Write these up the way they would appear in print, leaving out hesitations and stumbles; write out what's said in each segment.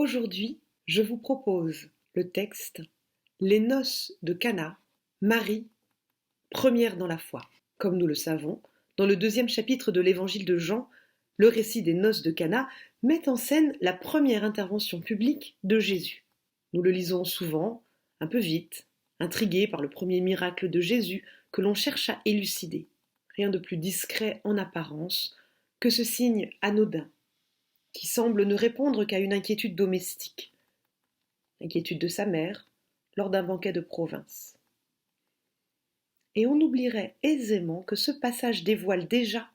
Aujourd'hui, je vous propose le texte Les noces de Cana, Marie, première dans la foi. Comme nous le savons, dans le 2e chapitre de l'évangile de Jean, le récit des noces de Cana met en scène la première intervention publique de Jésus. Nous le lisons souvent, un peu vite, intrigués par le premier miracle de Jésus que l'on cherche à élucider. Rien de plus discret en apparence que ce signe anodin, qui semble ne répondre qu'à une inquiétude domestique, l'inquiétude de sa mère lors d'un banquet de province. Et on oublierait aisément que ce passage dévoile déjà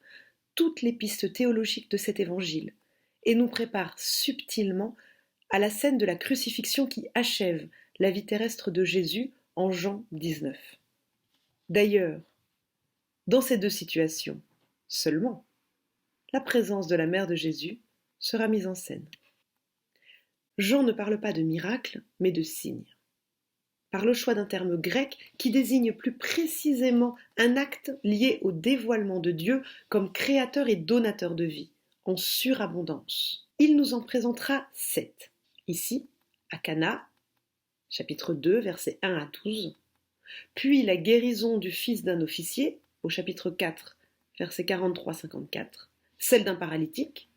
toutes les pistes théologiques de cet évangile et nous prépare subtilement à la scène de la crucifixion qui achève la vie terrestre de Jésus en Jean 19. D'ailleurs, dans ces deux situations seulement, la présence de la mère de Jésus sera mise en scène. Jean ne parle pas de miracle, mais de signe, par le choix d'un terme grec qui désigne plus précisément un acte lié au dévoilement de Dieu comme créateur et donateur de vie, en surabondance. Il nous en présentera 7. Ici, à Cana, chapitre 2, versets 1 à 12, puis la guérison du fils d'un officier, au chapitre 4, versets 43-54, celle d'un paralytique,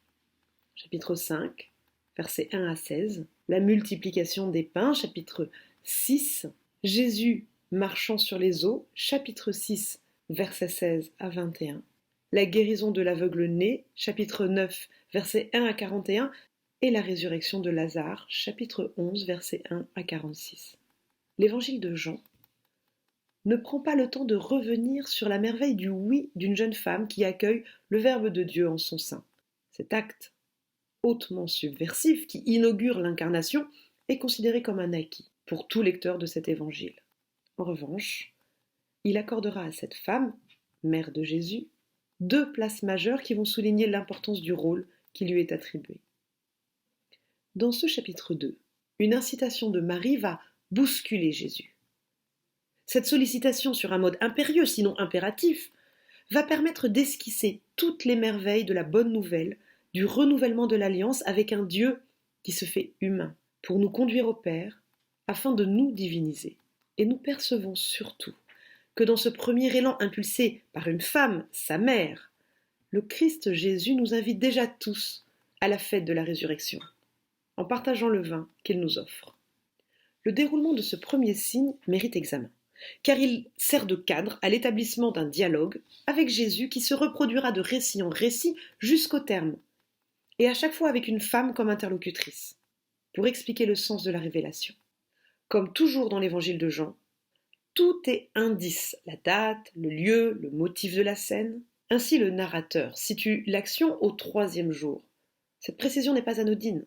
chapitre 5, versets 1 à 16, la multiplication des pains, chapitre 6, Jésus marchant sur les eaux, chapitre 6, versets 16 à 21, la guérison de l'aveugle-né, chapitre 9, versets 1 à 41, et la résurrection de Lazare, chapitre 11, versets 1 à 46. L'évangile de Jean ne prend pas le temps de revenir sur la merveille du oui d'une jeune femme qui accueille le Verbe de Dieu en son sein. Cet acte hautement subversif qui inaugure l'incarnation est considéré comme un acquis pour tout lecteur de cet évangile. En revanche, il accordera à cette femme, mère de Jésus, 2 places majeures qui vont souligner l'importance du rôle qui lui est attribué. Dans ce chapitre 2, une incitation de Marie va bousculer Jésus. Cette sollicitation sur un mode impérieux, sinon impératif, va permettre d'esquisser toutes les merveilles de la bonne nouvelle, du renouvellement de l'alliance avec un Dieu qui se fait humain, pour nous conduire au Père, afin de nous diviniser. Et nous percevons surtout que dans ce premier élan impulsé par une femme, sa mère, le Christ Jésus nous invite déjà tous à la fête de la résurrection, en partageant le vin qu'il nous offre. Le déroulement de ce premier signe mérite examen, car il sert de cadre à l'établissement d'un dialogue avec Jésus qui se reproduira de récit en récit jusqu'au terme, et à chaque fois avec une femme comme interlocutrice, pour expliquer le sens de la révélation. Comme toujours dans l'évangile de Jean, tout est indice, la date, le lieu, le motif de la scène. Ainsi le narrateur situe l'action au 3e jour. Cette précision n'est pas anodine.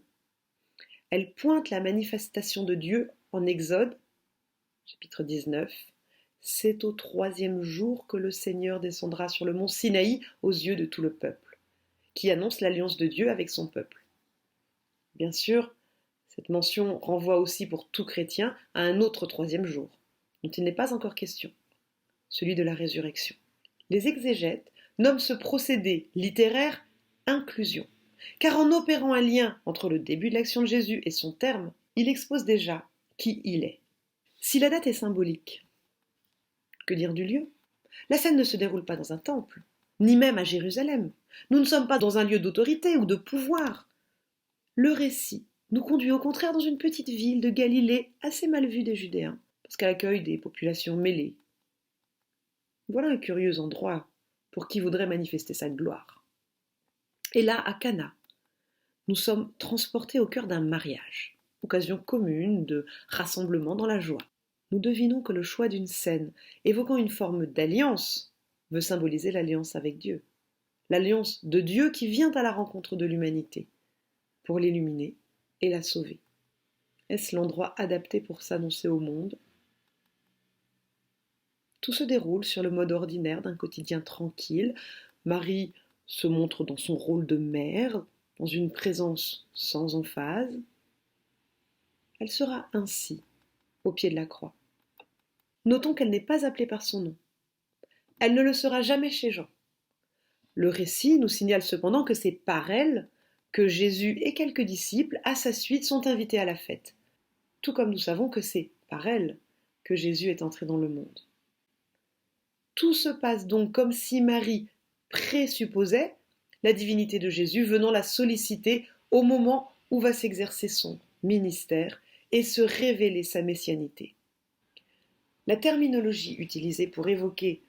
Elle pointe la manifestation de Dieu en Exode, chapitre 19. C'est au 3e jour que le Seigneur descendra sur le mont Sinaï aux yeux de tout le peuple, qui annonce l'alliance de Dieu avec son peuple. Bien sûr, cette mention renvoie aussi pour tout chrétien à un autre 3e jour, dont il n'est pas encore question, celui de la résurrection. Les exégètes nomment ce procédé littéraire inclusion, car en opérant un lien entre le début de l'action de Jésus et son terme, il expose déjà qui il est. Si la date est symbolique, que dire du lieu ? La scène ne se déroule pas dans un temple, ni même à Jérusalem. Nous ne sommes pas dans un lieu d'autorité ou de pouvoir. Le récit nous conduit au contraire dans une petite ville de Galilée assez mal vue des Judéens, parce qu'elle accueille des populations mêlées. Voilà un curieux endroit pour qui voudrait manifester sa gloire. Et là, à Cana, nous sommes transportés au cœur d'un mariage, occasion commune de rassemblement dans la joie. Nous devinons que le choix d'une scène évoquant une forme d'alliance veut symboliser l'alliance avec Dieu. L'alliance de Dieu qui vient à la rencontre de l'humanité pour l'illuminer et la sauver. Est-ce l'endroit adapté pour s'annoncer au monde ? Tout se déroule sur le mode ordinaire d'un quotidien tranquille. Marie se montre dans son rôle de mère, dans une présence sans emphase. Elle sera ainsi au pied de la croix. Notons qu'elle n'est pas appelée par son nom. Elle ne le sera jamais chez Jean. Le récit nous signale cependant que c'est par elle que Jésus et quelques disciples, à sa suite, sont invités à la fête, tout comme nous savons que c'est par elle que Jésus est entré dans le monde. Tout se passe donc comme si Marie présupposait la divinité de Jésus venant la solliciter au moment où va s'exercer son ministère et se révéler sa messianité. La terminologie utilisée pour évoquer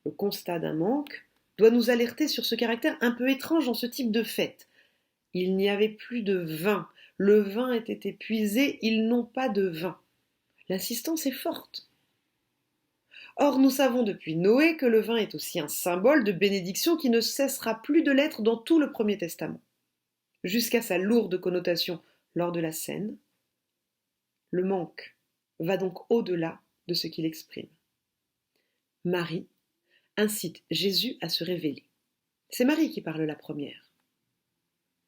le constat d'un manque doit nous alerter sur ce caractère un peu étrange dans ce type de fête. Il n'y avait plus de vin, le vin était épuisé, ils n'ont pas de vin. L'insistance est forte. Or, nous savons depuis Noé que le vin est aussi un symbole de bénédiction qui ne cessera plus de l'être dans tout le Premier Testament, jusqu'à sa lourde connotation lors de la scène. Le manque va donc au-delà de ce qu'il exprime. Marie incite Jésus à se révéler. C'est Marie qui parle la première.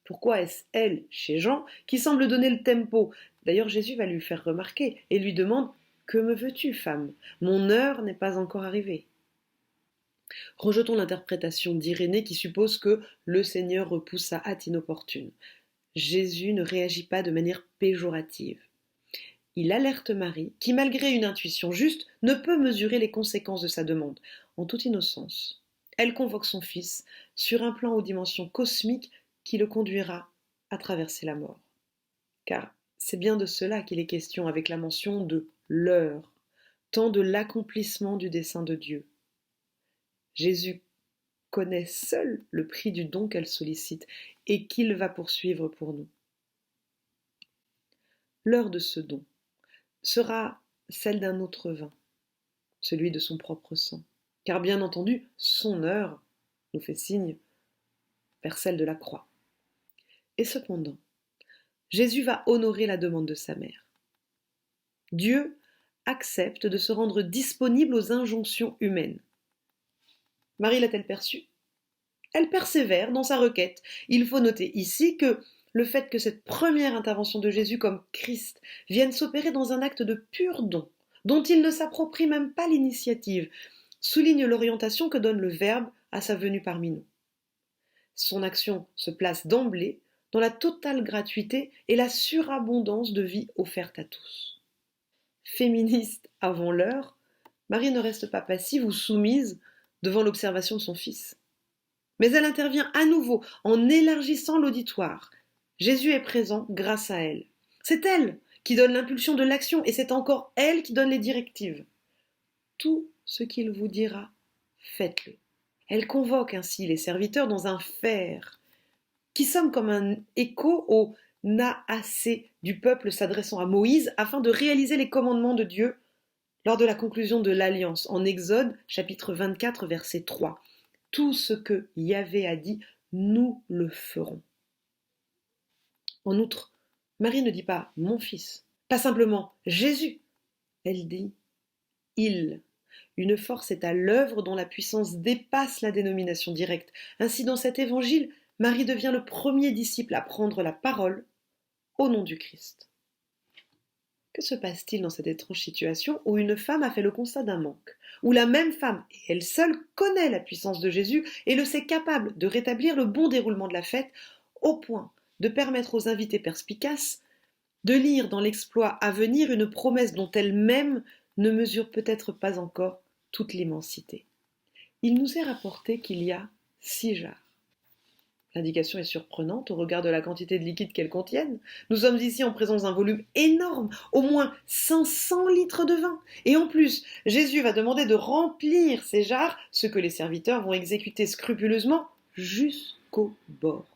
Pourquoi est-ce elle, chez Jean, qui semble donner le tempo? D'ailleurs, Jésus va lui faire remarquer et lui demande « Que me veux-tu, femme? Mon heure n'est pas encore arrivée. » Rejetons l'interprétation d'Irénée qui suppose que le Seigneur repousse sa hâte inopportune. Jésus ne réagit pas de manière péjorative. Il alerte Marie, qui malgré une intuition juste, ne peut mesurer les conséquences de sa demande. En toute innocence, elle convoque son fils sur un plan aux dimensions cosmiques qui le conduira à traverser la mort. Car c'est bien de cela qu'il est question avec la mention de l'heure, tant de l'accomplissement du dessein de Dieu. Jésus connaît seul le prix du don qu'elle sollicite et qu'il va poursuivre pour nous. L'heure de ce don sera celle d'un autre vin, celui de son propre sang, car bien entendu, son heure nous fait signe vers celle de la croix. Et cependant, Jésus va honorer la demande de sa mère. Dieu accepte de se rendre disponible aux injonctions humaines. Marie l'a-t-elle perçu? Elle persévère dans sa requête. Il faut noter ici que le fait que cette première intervention de Jésus comme Christ vienne s'opérer dans un acte de pur don, dont il ne s'approprie même pas l'initiative, souligne l'orientation que donne le Verbe à sa venue parmi nous. Son action se place d'emblée dans la totale gratuité et la surabondance de vie offerte à tous. Féministe avant l'heure, Marie ne reste pas passive ou soumise devant l'observation de son fils. Mais elle intervient à nouveau en élargissant l'auditoire. Jésus est présent grâce à elle. C'est elle qui donne l'impulsion de l'action et c'est encore elle qui donne les directives. Tout ce qu'il vous dira, faites-le. Elle convoque ainsi les serviteurs dans un faire qui sonne comme un écho au Naasé du peuple s'adressant à Moïse afin de réaliser les commandements de Dieu lors de la conclusion de l'Alliance en Exode chapitre 24 verset 3. Tout ce que Yahvé a dit, nous le ferons. En outre, Marie ne dit pas « mon fils », pas simplement « Jésus », elle dit « il ». Une force est à l'œuvre dont la puissance dépasse la dénomination directe. Ainsi, dans cet évangile, Marie devient le premier disciple à prendre la parole au nom du Christ. Que se passe-t-il dans cette étrange situation où une femme a fait le constat d'un manque, où la même femme, et elle seule, connaît la puissance de Jésus et le sait capable de rétablir le bon déroulement de la fête, au point de permettre aux invités perspicaces de lire dans l'exploit à venir une promesse dont elle-même ne mesure peut-être pas encore toute l'immensité. Il nous est rapporté qu'il y a 6 jarres. L'indication est surprenante au regard de la quantité de liquide qu'elles contiennent. Nous sommes ici en présence d'un volume énorme, au moins 500 litres de vin. Et en plus, Jésus va demander de remplir ces jarres, ce que les serviteurs vont exécuter scrupuleusement jusqu'au bord.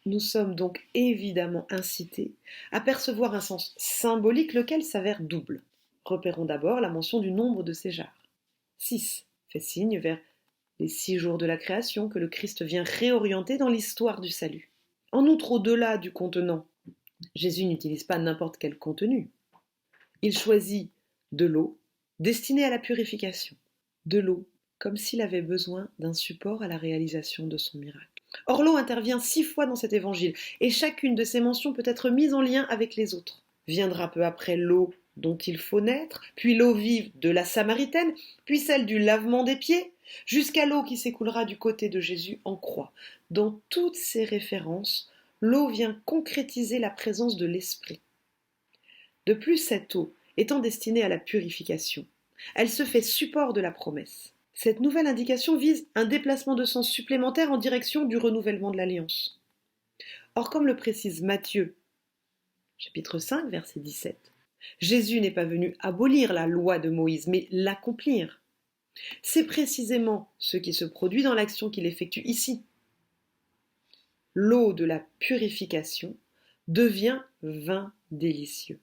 Nous sommes donc évidemment incités à percevoir un sens symbolique lequel s'avère double. Repérons d'abord la mention du nombre de ces jarres. 6 fait signe vers les 6 jours de la création que le Christ vient réorienter dans l'histoire du salut. En outre, au-delà du contenant, Jésus n'utilise pas n'importe quel contenu. Il choisit de l'eau destinée à la purification, de l'eau comme s'il avait besoin d'un support à la réalisation de son miracle. Or, l'eau intervient 6 fois dans cet évangile, et chacune de ces mentions peut être mise en lien avec les autres. Viendra peu après l'eau dont il faut naître, puis l'eau vive de la Samaritaine, puis celle du lavement des pieds, jusqu'à l'eau qui s'écoulera du côté de Jésus en croix. Dans toutes ces références, l'eau vient concrétiser la présence de l'Esprit. De plus, cette eau étant destinée à la purification, elle se fait support de la promesse. Cette nouvelle indication vise un déplacement de sens supplémentaire en direction du renouvellement de l'alliance. Or, comme le précise Matthieu, chapitre 5, verset 17, Jésus n'est pas venu abolir la loi de Moïse, mais l'accomplir. C'est précisément ce qui se produit dans l'action qu'il effectue ici. L'eau de la purification devient vin délicieux,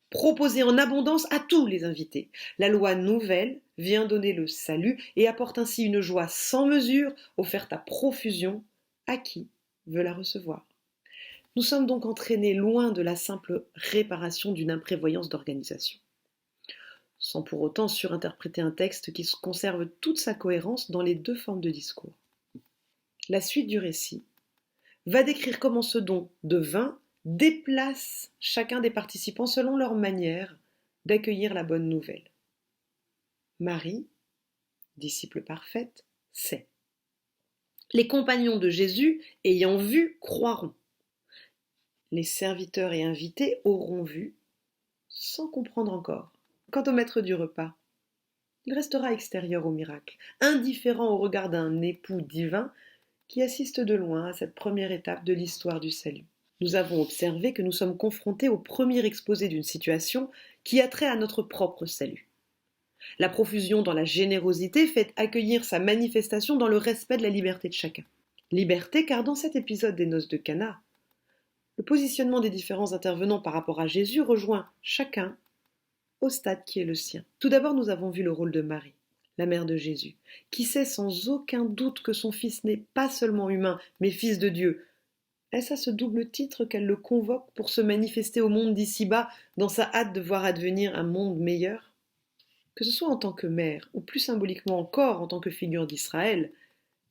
proposé en abondance à tous les invités. La loi nouvelle vient donner le salut et apporte ainsi une joie sans mesure, offerte à profusion à qui veut la recevoir. Nous sommes donc entraînés loin de la simple réparation d'une imprévoyance d'organisation, sans pour autant surinterpréter un texte qui conserve toute sa cohérence dans les deux formes de discours. La suite du récit va décrire comment ce don de vin déplace chacun des participants selon leur manière d'accueillir la bonne nouvelle. Marie, disciple parfaite, sait. Les compagnons de Jésus, ayant vu, croiront. Les serviteurs et invités auront vu, sans comprendre encore. Quant au maître du repas, il restera extérieur au miracle, indifférent au regard d'un époux divin qui assiste de loin à cette première étape de l'histoire du salut. Nous avons observé que nous sommes confrontés au premier exposé d'une situation qui a trait à notre propre salut. La profusion dans la générosité fait accueillir sa manifestation dans le respect de la liberté de chacun. Liberté car dans cet épisode des noces de Cana, le positionnement des différents intervenants par rapport à Jésus rejoint chacun au stade qui est le sien. Tout d'abord, nous avons vu le rôle de Marie, la mère de Jésus, qui sait sans aucun doute que son fils n'est pas seulement humain, mais fils de Dieu. Est-ce à ce double titre qu'elle le convoque pour se manifester au monde d'ici-bas dans sa hâte de voir advenir un monde meilleur ? Que ce soit en tant que mère, ou plus symboliquement encore en tant que figure d'Israël,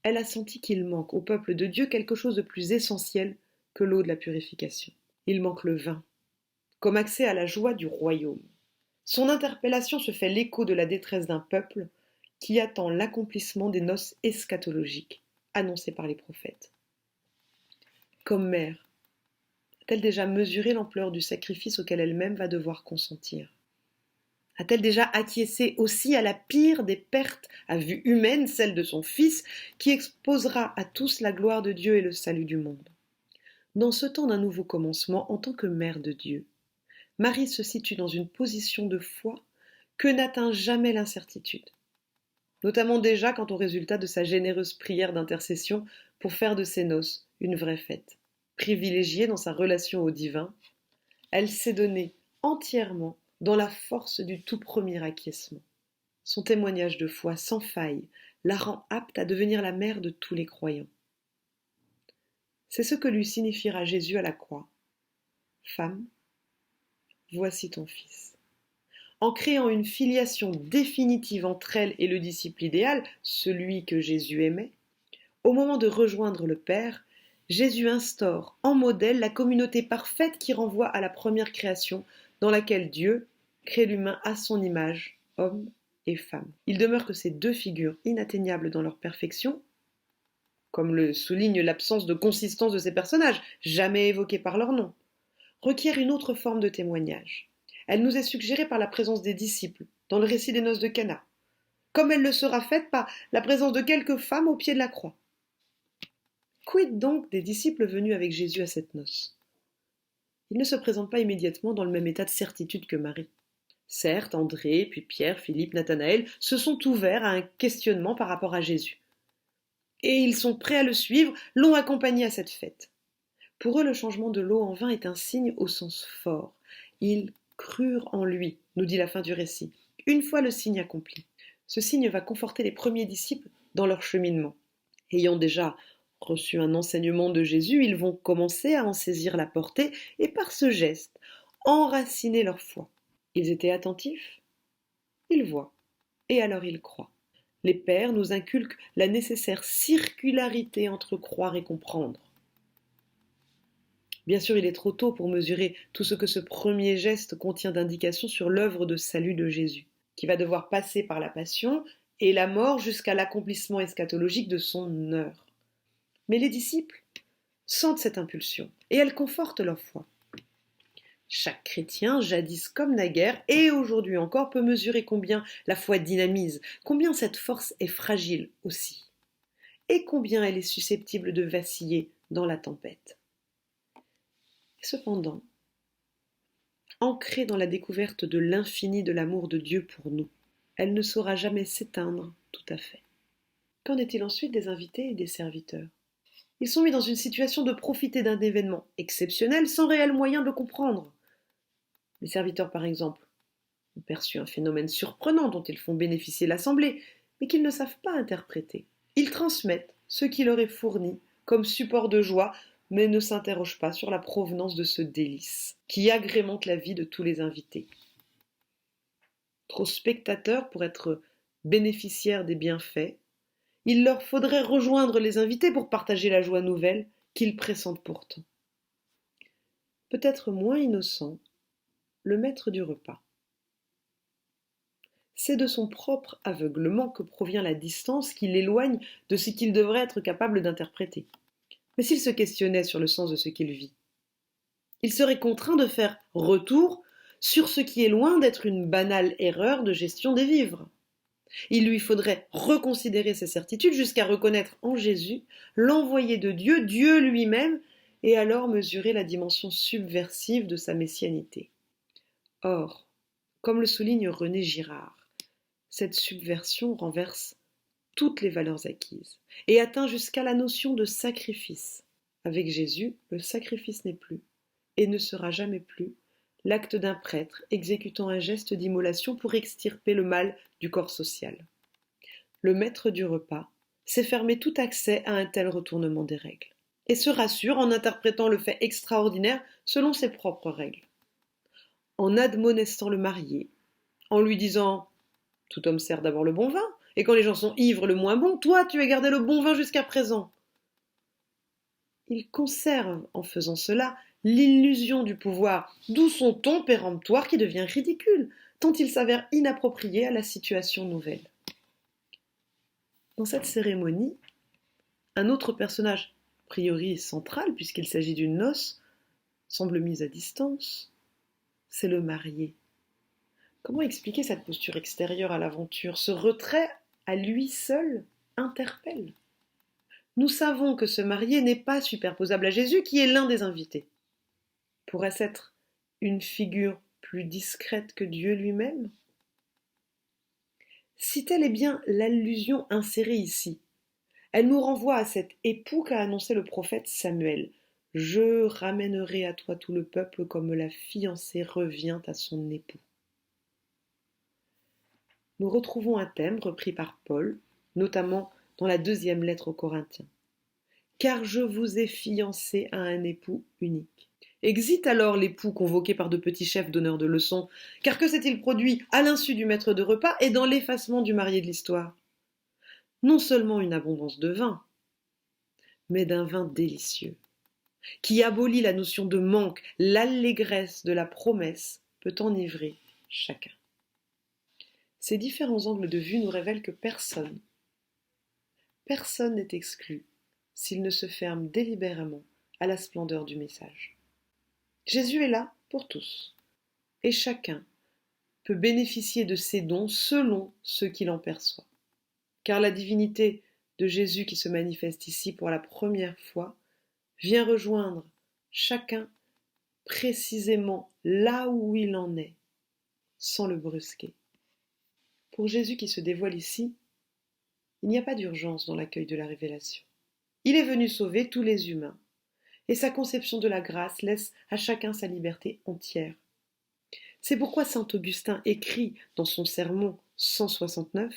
elle a senti qu'il manque au peuple de Dieu quelque chose de plus essentiel que l'eau de la purification. Il manque le vin, comme accès à la joie du royaume. Son interpellation se fait l'écho de la détresse d'un peuple qui attend l'accomplissement des noces eschatologiques annoncées par les prophètes. Comme mère, a-t-elle déjà mesuré l'ampleur du sacrifice auquel elle-même va devoir consentir ? A-t-elle déjà acquiescé aussi à la pire des pertes à vue humaine, celle de son fils, qui exposera à tous la gloire de Dieu et le salut du monde ? Dans ce temps d'un nouveau commencement, en tant que mère de Dieu, Marie se situe dans une position de foi que n'atteint jamais l'incertitude, notamment déjà quant au résultat de sa généreuse prière d'intercession pour faire de ses noces une vraie fête. Privilégiée dans sa relation au divin, elle s'est donnée entièrement dans la force du tout premier acquiescement. Son témoignage de foi sans faille la rend apte à devenir la mère de tous les croyants. C'est ce que lui signifiera Jésus à la croix. Femme, voici ton fils. En créant une filiation définitive entre elle et le disciple idéal, celui que Jésus aimait, au moment de rejoindre le Père, Jésus instaure en modèle la communauté parfaite qui renvoie à la première création dans laquelle Dieu crée l'humain à son image, homme et femme. Il demeure que ces deux figures inatteignables dans leur perfection, comme le souligne l'absence de consistance de ces personnages, jamais évoqués par leur nom, requièrent une autre forme de témoignage. Elle nous est suggérée par la présence des disciples dans le récit des noces de Cana, comme elle le sera faite par la présence de quelques femmes au pied de la croix. Quid donc des disciples venus avec Jésus à cette noce ? Ils ne se présentent pas immédiatement dans le même état de certitude que Marie. Certes, André, puis Pierre, Philippe, Nathanaël se sont ouverts à un questionnement par rapport à Jésus. Et ils sont prêts à le suivre, l'ont accompagné à cette fête. Pour eux, le changement de l'eau en vin est un signe au sens fort. Ils crurent en lui, nous dit la fin du récit, une fois le signe accompli. Ce signe va conforter les premiers disciples dans leur cheminement. Ayant déjà reçu un enseignement de Jésus, ils vont commencer à en saisir la portée et par ce geste, enraciner leur foi. Ils étaient attentifs, ils voient, et alors ils croient. Les pères nous inculquent la nécessaire circularité entre croire et comprendre. Bien sûr, il est trop tôt pour mesurer tout ce que ce premier geste contient d'indications sur l'œuvre de salut de Jésus, qui va devoir passer par la passion et la mort jusqu'à l'accomplissement eschatologique de son heure. Mais les disciples sentent cette impulsion et elle conforte leur foi. Chaque chrétien, jadis comme naguère, et aujourd'hui encore, peut mesurer combien la foi dynamise, combien cette force est fragile aussi, et combien elle est susceptible de vaciller dans la tempête. Et cependant, ancrée dans la découverte de l'infini de l'amour de Dieu pour nous, elle ne saura jamais s'éteindre tout à fait. Qu'en est-il ensuite des invités et des serviteurs ? Ils sont mis dans une situation de profiter d'un événement exceptionnel sans réel moyen de le comprendre. Les serviteurs, par exemple, ont perçu un phénomène surprenant dont ils font bénéficier l'assemblée, mais qu'ils ne savent pas interpréter. Ils transmettent ce qui leur est fourni comme support de joie, mais ne s'interrogent pas sur la provenance de ce délice qui agrémente la vie de tous les invités. Trop spectateurs pour être bénéficiaires des bienfaits, il leur faudrait rejoindre les invités pour partager la joie nouvelle qu'ils pressentent pourtant. Peut-être moins innocent, le maître du repas. C'est de son propre aveuglement que provient la distance qui l'éloigne de ce qu'il devrait être capable d'interpréter. Mais s'il se questionnait sur le sens de ce qu'il vit, il serait contraint de faire retour sur ce qui est loin d'être une banale erreur de gestion des vivres. Il lui faudrait reconsidérer ses certitudes jusqu'à reconnaître en Jésus l'envoyé de Dieu, Dieu lui-même, et alors mesurer la dimension subversive de sa messianité. Or, comme le souligne René Girard, cette subversion renverse toutes les valeurs acquises et atteint jusqu'à la notion de sacrifice. Avec Jésus, le sacrifice n'est plus, et ne sera jamais plus, l'acte d'un prêtre exécutant un geste d'immolation pour extirper le mal du corps social. Le maître du repas s'est fermé tout accès à un tel retournement des règles, et se rassure en interprétant le fait extraordinaire selon ses propres règles. En admonestant le marié, en lui disant « Tout homme sert d'abord le bon vin, et quand les gens sont ivres, le moins bon, toi tu as gardé le bon vin jusqu'à présent. » Il conserve, en faisant cela, l'illusion du pouvoir, d'où son ton péremptoire qui devient ridicule, tant il s'avère inapproprié à la situation nouvelle. Dans cette cérémonie, un autre personnage, a priori central puisqu'il s'agit d'une noce, semble mis à distance. C'est le marié. Comment expliquer cette posture extérieure à l'aventure? Ce retrait à lui seul interpelle. Nous savons que ce marié n'est pas superposable à Jésus qui est l'un des invités. Pourrait-ce être une figure plus discrète que Dieu lui-même? Si telle est bien l'allusion insérée ici, elle nous renvoie à cet époux qu'a annoncé le prophète Samuel. « Je ramènerai à toi tout le peuple comme la fiancée revient à son époux. » Nous retrouvons un thème repris par Paul, notamment dans la 2e lettre aux Corinthiens. « Car je vous ai fiancé à un époux unique. » Exit alors l'époux convoqué par de petits chefs donneurs de leçons, car que s'est-il produit à l'insu du maître de repas et dans l'effacement du marié de l'histoire? Non seulement une abondance de vin, mais d'un vin délicieux, qui abolit la notion de manque, l'allégresse de la promesse peut enivrer chacun. Ces différents angles de vue nous révèlent que personne n'est exclu s'il ne se ferme délibérément à la splendeur du message. Jésus est là pour tous, et chacun peut bénéficier de ses dons selon ce qu'il en perçoit. Car la divinité de Jésus qui se manifeste ici pour la première fois vient rejoindre chacun précisément là où il en est, sans le brusquer. Pour Jésus qui se dévoile ici, il n'y a pas d'urgence dans l'accueil de la révélation. Il est venu sauver tous les humains, et sa conception de la grâce laisse à chacun sa liberté entière. C'est pourquoi saint Augustin écrit dans son sermon 169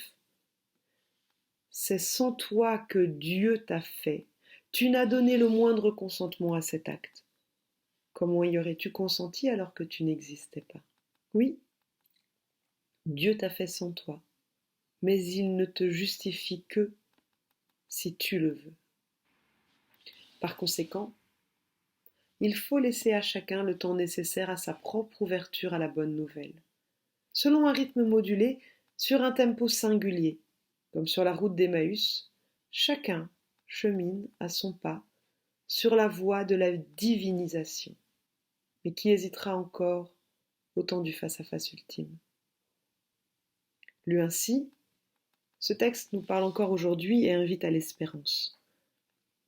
« C'est sans toi que Dieu t'a fait, tu n'as donné le moindre consentement à cet acte. Comment y aurais-tu consenti alors que tu n'existais pas? Oui, Dieu t'a fait sans toi, mais il ne te justifie que si tu le veux. Par conséquent, il faut laisser à chacun le temps nécessaire à sa propre ouverture à la bonne nouvelle. Selon un rythme modulé, sur un tempo singulier, comme sur la route d'Emmaüs, chacun chemine à son pas sur la voie de la divinisation. Mais qui hésitera encore au temps du face-à-face ultime? Lu ainsi, ce texte nous parle encore aujourd'hui et invite à l'espérance,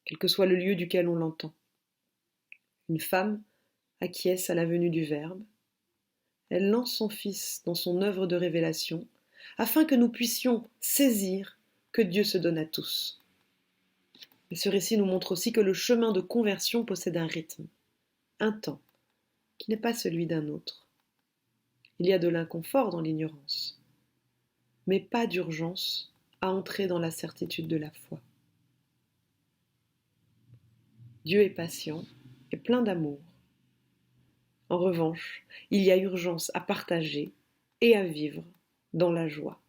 quel que soit le lieu duquel on l'entend. Une femme acquiesce à la venue du Verbe. Elle lance son Fils dans son œuvre de révélation, afin que nous puissions saisir que Dieu se donne à tous. Mais ce récit nous montre aussi que le chemin de conversion possède un rythme, un temps, qui n'est pas celui d'un autre. Il y a de l'inconfort dans l'ignorance, mais pas d'urgence à entrer dans la certitude de la foi. Dieu est patient et plein d'amour. En revanche, il y a urgence à partager et à vivre dans la joie.